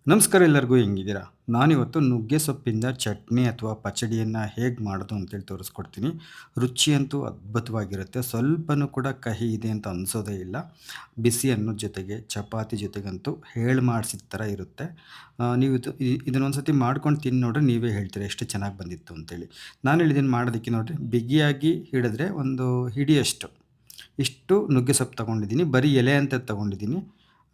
ನಮಸ್ಕಾರ ಎಲ್ಲರಿಗೂ ಹೆಂಗಿದ್ದೀರಾ? ನಾನಿವತ್ತು ನುಗ್ಗೆ ಸೊಪ್ಪಿಂದ ಚಟ್ನಿ ಅಥವಾ ಪಚಡಿಯನ್ನು ಹೇಗೆ ಮಾಡೋದು ಅಂತೇಳಿ ತೋರಿಸ್ಕೊಡ್ತೀನಿ. ರುಚಿಯಂತೂ ಅದ್ಭುತವಾಗಿರುತ್ತೆ. ಸ್ವಲ್ಪನೂ ಕೂಡ ಕಹಿ ಇದೆ ಅಂತ ಅನಿಸೋದೇ ಇಲ್ಲ. ಬಿಸಿ ಅನ್ನದ ಜೊತೆಗೆ ಚಪಾತಿ ಜೊತೆಗಂತೂ ಹೇಳಿ ಮಾಡಿಸಿದ ಥರ ಇರುತ್ತೆ. ನೀವು ಇದನ್ನೊಂದು ಸತಿ ಮಾಡ್ಕೊಂಡು ತಿಂದು ನೋಡ್ರಿ ನೀವೇ ಹೇಳ್ತೀರಾ ಎಷ್ಟು ಚೆನ್ನಾಗಿ ಬಂದಿತ್ತು ಅಂತೇಳಿ. ನಾನು ಹೇಳಿದ್ದೀನಿ ಮಾಡೋದಕ್ಕೆ ನೋಡಿರಿ ಬಿಗಿಯಾಗಿ ಹಿಡಿದ್ರೆ ಒಂದು ಹಿಡಿಯಷ್ಟು ಇಷ್ಟು ನುಗ್ಗೆ ಸೊಪ್ಪು ತೊಗೊಂಡಿದ್ದೀನಿ. ಬರೀ ಎಲೆ ಅಂತದ್ದು ತೊಗೊಂಡಿದ್ದೀನಿ.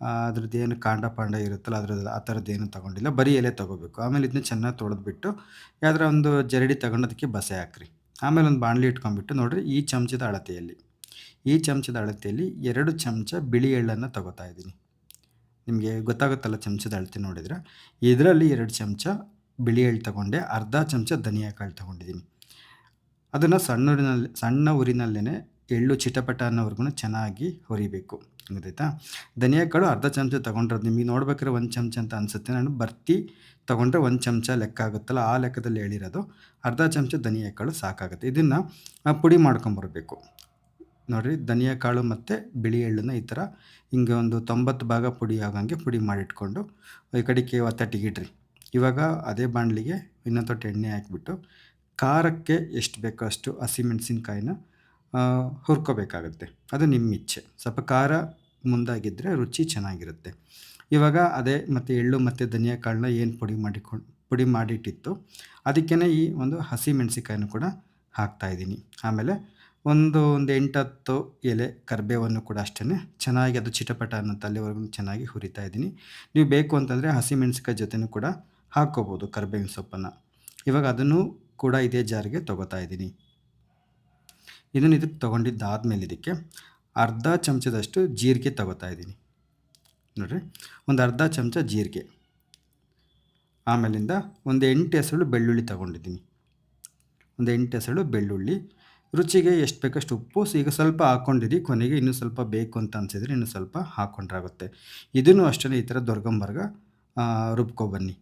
ಅದ್ರದ್ದೇನು ಕಾಂಡ ಪಾಂಡ ಇರುತ್ತಲ್ಲ ಅದ್ರದ್ದು ಆ ಥರದ್ದೇನು ತೊಗೊಂಡಿಲ್ಲ. ಬರೀ ಎಲೆ ತೊಗೋಬೇಕು. ಆಮೇಲೆ ಇದನ್ನ ಚೆನ್ನಾಗಿ ತೊಳೆದ್ಬಿಟ್ಟು ಯಾವ್ದಾರ ಒಂದು ಜರಡಿ ತಗೊಂಡು ಅದಕ್ಕೆ ಬಸೆ ಹಾಕ್ರಿ. ಆಮೇಲೆ ಒಂದು ಬಾಣಲಿ ಇಟ್ಕೊಂಡ್ಬಿಟ್ಟು ನೋಡಿರಿ ಈ ಚಮಚದ ಅಳತೆಯಲ್ಲಿ 2 ಚಮಚ ಬಿಳಿ ಎಳ್ಳನ್ನು ತಗೋತಾ ಇದ್ದೀನಿ. ನಿಮಗೆ ಗೊತ್ತಾಗುತ್ತಲ್ಲ ಚಮಚದ ಅಳತೆ ನೋಡಿದ್ರೆ. ಇದರಲ್ಲಿ 2 ಚಮಚ ಬಿಳಿ ಎಳ್ಳು ತಗೊಂಡೆ, ಅರ್ಧ ಚಮಚ ಧನಿಯಾ ಕಾಳು ತಗೊಂಡಿದ್ದೀನಿ. ಅದನ್ನು ಸಣ್ಣ ಉರಿನಲ್ಲೇ ಎಳ್ಳು ಚಿಟಪಟ ಅನ್ನೋವರೆಗೂ ಚೆನ್ನಾಗಿ ಹುರಿಬೇಕು. ಗೊತ್ತಾಯ್ತಾ? ಧನಿಯಾ ಕಾಳು ಅರ್ಧ ಚಮಚ ತೊಗೊಂಡ್ರದ್ದು ನಿಮಗೆ ನೋಡ್ಬೇಕಾದ್ರೆ 1 ಚಮಚ ಅಂತ ಅನಿಸುತ್ತೆ. ನಾನು ಬರ್ತಿ ತೊಗೊಂಡ್ರೆ 1 ಚಮಚ ಲೆಕ್ಕ ಆಗುತ್ತಲ್ಲ ಆ ಲೆಕ್ಕದಲ್ಲಿ ಹೇಳಿರೋದು. ಅರ್ಧ ಚಮಚ ಧನಿಯಾ ಕಾಳು ಸಾಕಾಗುತ್ತೆ. ಇದನ್ನು ಪುಡಿ ಮಾಡ್ಕೊಂಬರ್ಬೇಕು. ನೋಡಿರಿ ಧನಿಯಾ ಕಾಳು ಮತ್ತು ಬಿಳಿ ಎಳ್ಳನ್ನ ಈ ಥರ ಹಿಂಗೆ ಒಂದು 90 ಭಾಗ ಪುಡಿ ಆಗೋಂಗೆ ಪುಡಿ ಮಾಡಿಟ್ಕೊಂಡು ಈ ಕಡೆಗೆ ಒತ್ತಟ್ಟಿಗಿಡ್ರಿ. ಇವಾಗ ಅದೇ ಬಾಣಲಿಗೆ ಇನ್ನೊಂದು ತೊಟ್ಟು ಎಣ್ಣೆ ಹಾಕಿಬಿಟ್ಟು ಖಾರಕ್ಕೆ ಎಷ್ಟು ಬೇಕೋ ಅಷ್ಟು ಹಸಿಮೆಣಸಿನ್ಕಾಯಿನ ಹುರ್ಕೋಬೇಕಾಗತ್ತೆ. ಅದು ನಿಮ್ಮ ಇಚ್ಛೆ. ಸ್ವಲ್ಪ ಖಾರ ಮುಂದಾಗಿದ್ದರೆ ರುಚಿ ಚೆನ್ನಾಗಿರುತ್ತೆ. ಇವಾಗ ಅದೇ ಮತ್ತು ಎಳ್ಳು ಮತ್ತು ಧನಿಯಾ ಕಾಳನ್ನ ಏನು ಪುಡಿ ಮಾಡಿಟ್ಟಿತ್ತು ಅದಕ್ಕೇ ಈ ಒಂದು ಹಸಿಮೆಣಸಿನ್ಕಾಯಿನೂ ಕೂಡ ಹಾಕ್ತಾಯಿದ್ದೀನಿ. ಆಮೇಲೆ ಒಂದು 8, 10 ಎಲೆ ಕರಿಬೇವನ್ನು ಕೂಡ ಅಷ್ಟೇ ಚೆನ್ನಾಗಿ ಅದು ಚಿಟಪಟ ಅನ್ನೋ ಅಲ್ಲಿವರೆಗೂ ಚೆನ್ನಾಗಿ ಹುರಿತಾ ಇದ್ದೀನಿ. ನೀವು ಬೇಕು ಅಂತಂದರೆ ಹಸಿಮೆಣಸಿನ್ಕಾಯಿ ಜೊತೆನೂ ಕೂಡ ಹಾಕ್ಕೋಬೋದು ಕರಿಬೇವಿನ ಸೊಪ್ಪನ್ನು. ಇವಾಗ ಅದನ್ನು ಕೂಡ ಇದೇ ಜಾರಿಗೆ ತೊಗೋತಾ ಇದ್ದೀನಿ. ಇದಕ್ಕೆ ತೊಗೊಂಡಿದ್ದಾದಮೇಲೆ ಇದಕ್ಕೆ ಅರ್ಧ ಚಮಚದಷ್ಟು ಜೀರಿಗೆ ತೊಗೋತಾ ಇದ್ದೀನಿ. ನೋಡಿರಿ ಒಂದು ಅರ್ಧ ಚಮಚ ಜೀರಿಗೆ. ಆಮೇಲಿಂದ ಒಂದು 8 ಎಸಳು ಬೆಳ್ಳುಳ್ಳಿ ತೊಗೊಂಡಿದ್ದೀನಿ. ಒಂದು 8 ಎಸಳು ಬೆಳ್ಳುಳ್ಳಿ. ರುಚಿಗೆ ಎಷ್ಟು ಬೇಕಷ್ಟು ಉಪ್ಪು ಈಗ ಸ್ವಲ್ಪ ಹಾಕ್ಕೊಂಡಿರಿ. ಕೊನೆಗೆ ಇನ್ನೂ ಸ್ವಲ್ಪ ಬೇಕು ಅಂತ ಅನಿಸಿದರೆ ಇನ್ನೂ ಸ್ವಲ್ಪ ಹಾಕ್ಕೊಂಡ್ರಾಗುತ್ತೆ. ಇದನ್ನು ಅಷ್ಟೇ ಈ ಥರ ದೊರ್ಗಂಬರ್ಗ ರುಬ್ಕೊಬನ್ನಿ.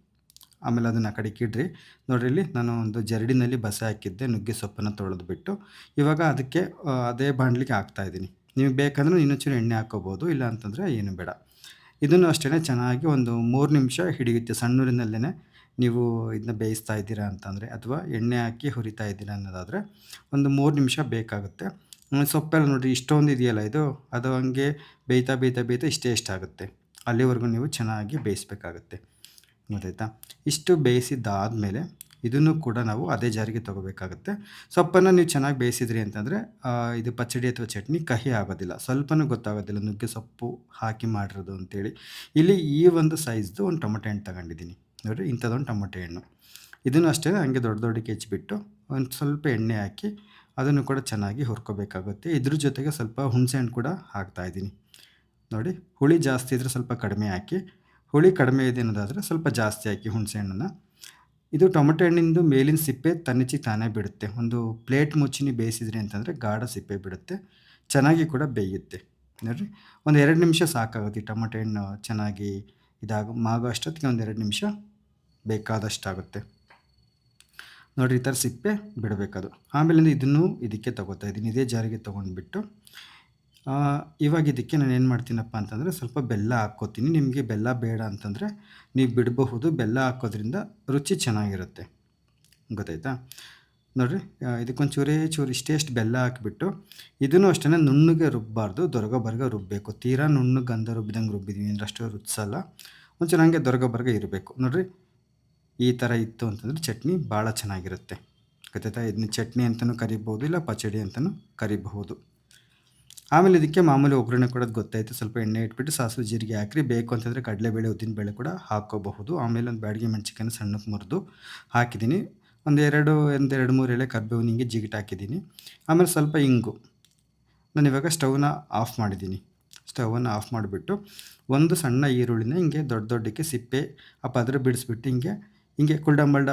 ಆಮೇಲೆ ಅದನ್ನು ಆ ಕಡೆಗೆ ಇಡ್ರಿ. ನೋಡಿರಿ ಇಲ್ಲಿ ನಾನು ಒಂದು ಜರಡಿನಲ್ಲಿ ಬಸೆ ಹಾಕಿದ್ದೆ ನುಗ್ಗೆ ಸೊಪ್ಪನ್ನು ತೊಳೆದ್ಬಿಟ್ಟು. ಇವಾಗ ಅದಕ್ಕೆ ಅದೇ ಬಾಣಲಿಗೆ ಹಾಕ್ತಾಯಿದ್ದೀನಿ. ನೀವು ಬೇಕಂದ್ರೆ ಇನ್ನೂ ಚೂರು ಎಣ್ಣೆ ಹಾಕ್ಕೋಬೋದು, ಇಲ್ಲ ಅಂತಂದರೆ ಏನು ಬೇಡ. ಇದನ್ನು ಅಷ್ಟೇ ಚೆನ್ನಾಗಿ ಒಂದು 3 ನಿಮಿಷ ಹಿಡಿಯುತ್ತೆ. ಸಣ್ಣೂರಿನಲ್ಲೇ ನೀವು ಇದನ್ನ ಬೇಯಿಸ್ತಾ ಇದ್ದೀರಾ ಅಂತಂದರೆ ಅಥವಾ ಎಣ್ಣೆ ಹಾಕಿ ಹುರಿತಾ ಇದ್ದೀರಾ ಅನ್ನೋದಾದರೆ ಒಂದು 3 ನಿಮಿಷ ಬೇಕಾಗುತ್ತೆ. ಸೊಪ್ಪೆಲ್ಲ ನೋಡಿರಿ ಇಷ್ಟೊಂದು ಇದೆಯಲ್ಲ ಇದು, ಅದು ಹಂಗೆ ಬೇಯ್ತಾ ಇಷ್ಟೇ. ಅಲ್ಲಿವರೆಗೂ ನೀವು ಚೆನ್ನಾಗಿ ಬೇಯಿಸಬೇಕಾಗತ್ತೆ. ಗೊತ್ತಾಯ್ತಾ? ಇಷ್ಟು ಬೇಯಿಸಿದ್ದಾದಮೇಲೆ ಇದನ್ನು ಕೂಡ ನಾವು ಅದೇ ಜಾರಿಗೆ ತೊಗೋಬೇಕಾಗುತ್ತೆ. ಸೊಪ್ಪನ್ನು ನೀವು ಚೆನ್ನಾಗಿ ಬೇಯಿಸಿದ್ರಿ ಅಂತಂದರೆ ಇದು ಪಚ್ಚಡಿ ಅಥವಾ ಚಟ್ನಿ ಕಹಿ ಆಗೋದಿಲ್ಲ. ಸ್ವಲ್ಪನೂ ಗೊತ್ತಾಗೋದಿಲ್ಲ ನುಗ್ಗೆ ಸೊಪ್ಪು ಹಾಕಿ ಮಾಡಿರೋದು ಅಂತೇಳಿ. ಇಲ್ಲಿ ಈ ಒಂದು ಸೈಜ್ದು ಒಂದು ಟೊಮಟೆ ಹಣ್ಣು ತಗೊಂಡಿದ್ದೀನಿ. ನೋಡಿರಿ ಇಂಥದ್ದೊಂದು ಟೊಮಟೆ ಹಣ್ಣು. ಇದನ್ನು ಅಷ್ಟೇ ಹಂಗೆ ದೊಡ್ಡಕ್ಕೆ ಹೆಚ್ಚಿಬಿಟ್ಟು ಒಂದು ಸ್ವಲ್ಪ ಎಣ್ಣೆ ಹಾಕಿ ಅದನ್ನು ಕೂಡ ಚೆನ್ನಾಗಿ ಹುರ್ಕೋಬೇಕಾಗುತ್ತೆ. ಇದ್ರ ಜೊತೆಗೆ ಸ್ವಲ್ಪ ಹುಣಸೆಹಣ್ಣು ಕೂಡ ಹಾಕ್ತಾಯಿದ್ದೀನಿ. ನೋಡಿ ಹುಳಿ ಜಾಸ್ತಿ ಇದ್ದರೆ ಸ್ವಲ್ಪ ಕಡಿಮೆ ಹಾಕಿ, ಹುಳಿ ಕಡಿಮೆ ಇದೆ ಅನ್ನೋದಾದರೆ ಸ್ವಲ್ಪ ಜಾಸ್ತಿ ಹಾಕಿ ಹುಣಸೆಹಣ್ಣನ್ನು. ಇದು ಟೊಮಟೊ ಹಣ್ಣಿಂದು ಮೇಲಿನ ಸಿಪ್ಪೆ ತಾನೇ ಬಿಡುತ್ತೆ. ಒಂದು ಪ್ಲೇಟ್ ಮುಚ್ಚಿನಿ ಬೇಯಿಸಿದ್ರಿ ಅಂತಂದರೆ ಗಾಢ ಸಿಪ್ಪೆ ಬಿಡುತ್ತೆ. ಚೆನ್ನಾಗಿ ಕೂಡ ಬೇಯುತ್ತೆ. ನೋಡಿರಿ ಒಂದು 2 ನಿಮಿಷ ಸಾಕಾಗುತ್ತೆ. ಈ ಟೊಮಟೊ ಹಣ್ಣು ಚೆನ್ನಾಗಿ ಮಾಗೋ ಅಷ್ಟೊತ್ತಿಗೆ ಒಂದು 2 ನಿಮಿಷ ಬೇಕಾದಷ್ಟಾಗುತ್ತೆ. ನೋಡಿರಿ ಈ ಥರ ಸಿಪ್ಪೆ ಬಿಡಬೇಕದು. ಆಮೇಲಿಂದ ಇದನ್ನು ಇದಕ್ಕೆ ತೊಗೋತಾ ಇದ್ದೀನಿ. ಇದೇ ಜಾರಿಗೆ ತೊಗೊಂಡ್ಬಿಟ್ಟು ಇವಾಗ ಇದಕ್ಕೆ ನಾನು ಏನು ಮಾಡ್ತೀನಪ್ಪ ಅಂತಂದರೆ ಸ್ವಲ್ಪ ಬೆಲ್ಲ ಹಾಕ್ಕೋತೀನಿ. ನಿಮಗೆ ಬೆಲ್ಲ ಬೇಡ ಅಂತಂದರೆ ನೀವು ಬಿಡಬಹುದು. ಬೆಲ್ಲ ಹಾಕೋದ್ರಿಂದ ರುಚಿ ಚೆನ್ನಾಗಿರುತ್ತೆ. ಗೊತ್ತಾಯ್ತಾ? ನೋಡಿರಿ ಇದಕ್ಕೊಂದು ಚೂರು ಇಷ್ಟೇ ಬೆಲ್ಲ ಹಾಕಿಬಿಟ್ಟು ಇದನ್ನು ಅಷ್ಟೇ ನುಣ್ಣಗೆ ರುಬ್ಬಬಾರ್ದು, ದೊರಗಬರ್ಗ ರುಬ್ಬಬೇಕು. ತೀರಾ ನುಣ್ಣಗೆ ಗಂಧ ರುಬ್ಬಿದಂಗೆ ರುಬ್ಬಿದ್ದೀವಿ ಅಂದರೆ ಅಷ್ಟು ರುಚಿಸಲ್ಲ. ಒಂಚೂರು ಹಂಗೆ ದೊರಗಬರ್ಗ ಇರಬೇಕು. ನೋಡಿರಿ ಈ ಥರ ಇತ್ತು ಅಂತಂದರೆ ಚಟ್ನಿ ಭಾಳ ಚೆನ್ನಾಗಿರುತ್ತೆ. ಗೊತ್ತಾಯ್ತಾ? ಇದನ್ನ ಚಟ್ನಿ ಅಂತಲೂ ಕರಿಬೋದು, ಇಲ್ಲ ಪಚಡಿ ಅಂತಲೂ ಕರಿಬಹುದು. ಆಮೇಲೆ ಇದಕ್ಕೆ ಮಾಮೂಲಿ ಒಗ್ಗರಣೆ ಕೊಡೋದು ಗೊತ್ತಾಯಿತು. ಸ್ವಲ್ಪ ಎಣ್ಣೆ ಇಟ್ಬಿಟ್ಟು ಸಾಸಿವೆ ಜೀರಿಗೆ ಹಾಕ್ರಿ. ಬೇಕು ಅಂತಂದರೆ ಕಡಲೆಬೇಳೆ ಉದ್ದಿನಬೇಳೆ ಕೂಡ ಹಾಕ್ಕೋಬಹುದು. ಆಮೇಲೆ ಒಂದು ಬ್ಯಾಡಗಿ ಮೆಣಸಿನ್ಕಾಯಿನ ಸಣ್ಣಕ್ಕೆ ಮುರಿದು ಹಾಕಿದ್ದೀನಿ. ಒಂದು 3 ಎಲೆ ಕರಿಬೇವಿನ ಹಿಂಗೆ ಜಿಗಿಟ್ ಹಾಕಿದ್ದೀನಿ. ಆಮೇಲೆ ಸ್ವಲ್ಪ ಇಂಗು. ನಾನಿವಾಗ ಸ್ಟವ್ನ ಆಫ್ ಮಾಡಿದ್ದೀನಿ. ಸ್ಟವನ್ನು ಆಫ್ ಮಾಡಿಬಿಟ್ಟು ಒಂದು ಸಣ್ಣ ಈರುಳ್ಳಿನ ಹಿಂಗೆ ದೊಡ್ಡಕ್ಕೆ ಸಿಪ್ಪೆ ಆ ಪದರ ಬಿಡಿಸ್ಬಿಟ್ಟು ಹಿಂಗೆ ಕುಲ್ಡಂಬಲ್ಡ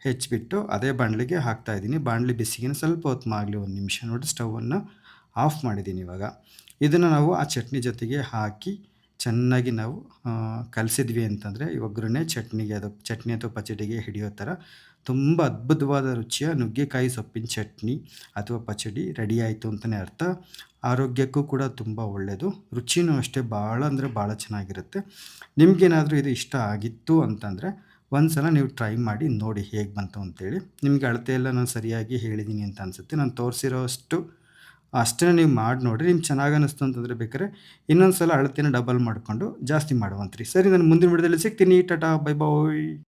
ಹೆಚ್ಚಿಬಿಟ್ಟು ಅದೇ ಬಾಣಲಿಗೆ ಹಾಕ್ತಾಯಿದ್ದೀನಿ. ಬಾಣಲಿ ಬಿಸಿಗೆ ಸ್ವಲ್ಪ ಹೊತ್ತು ಮಾಗಲಿ, 1 ನಿಮಿಷ. ನೋಡಿ ಸ್ಟವನ್ನು ಆಫ್ ಮಾಡಿದ್ದೀನಿ. ಇವಾಗ ಇದನ್ನು ನಾವು ಆ ಚಟ್ನಿ ಜೊತೆಗೆ ಹಾಕಿ ಚೆನ್ನಾಗಿ ನಾವು ಕಲಸಿದ್ವಿ ಅಂತಂದರೆ ಈ ಒಗ್ಗರಣೆ ಚಟ್ನಿಗೆ ಅದು ಚಟ್ನಿ ಅಥವಾ ಪಚಡಿಗೆ ಹಿಡಿಯೋ ಥರ ತುಂಬ ಅದ್ಭುತವಾದ ರುಚಿಯ ನುಗ್ಗೆಕಾಯಿ ಸೊಪ್ಪಿನ ಚಟ್ನಿ ಅಥವಾ ಪಚಡಿ ರೆಡಿ ಆಯಿತು ಅಂತಲೇ ಅರ್ಥ. ಆರೋಗ್ಯಕ್ಕೂ ಕೂಡ ತುಂಬ ಒಳ್ಳೆಯದು. ರುಚಿನೂ ಅಷ್ಟೇ ಭಾಳ ಅಂದರೆ ಭಾಳ ಚೆನ್ನಾಗಿರುತ್ತೆ. ನಿಮಗೇನಾದರೂ ಇದು ಇಷ್ಟ ಆಗಿತ್ತು ಅಂತಂದರೆ ಒಂದ್ಸಲ ನೀವು ಟ್ರೈ ಮಾಡಿ ನೋಡಿ ಹೇಗೆ ಬಂತು ಅಂತೇಳಿ. ನಿಮಗೆ ಅಳತೆ ಎಲ್ಲ ನಾನು ಸರಿಯಾಗಿ ಹೇಳಿದ್ದೀನಿ ಅಂತ ಅನಿಸುತ್ತೆ. ನಾನು ತೋರಿಸಿರೋಷ್ಟು ಅಷ್ಟನ್ನೇ ನೀವು ಮಾಡಿ ನೋಡಿರಿ. ನಿಮ್ಗೆ ಚೆನ್ನಾಗಿ ಅನ್ನಿಸ್ತು ಅಂತಂದರೆ ಬೇಕಾದ್ರೆ ಇನ್ನೊಂದು ಸಲ ಅಳತೆನ ಡಬಲ್ ಮಾಡಿಕೊಂಡು ಜಾಸ್ತಿ ಮಾಡುವಂತ್ರಿ. ಸರಿ, ನಾನು ಮುಂದಿನ ವಿಡಿಯೋದಲ್ಲಿ ಸಿಗ್ತೀನಿ. ಟಾಟಾ, ಬೈ ಬಾಯ್.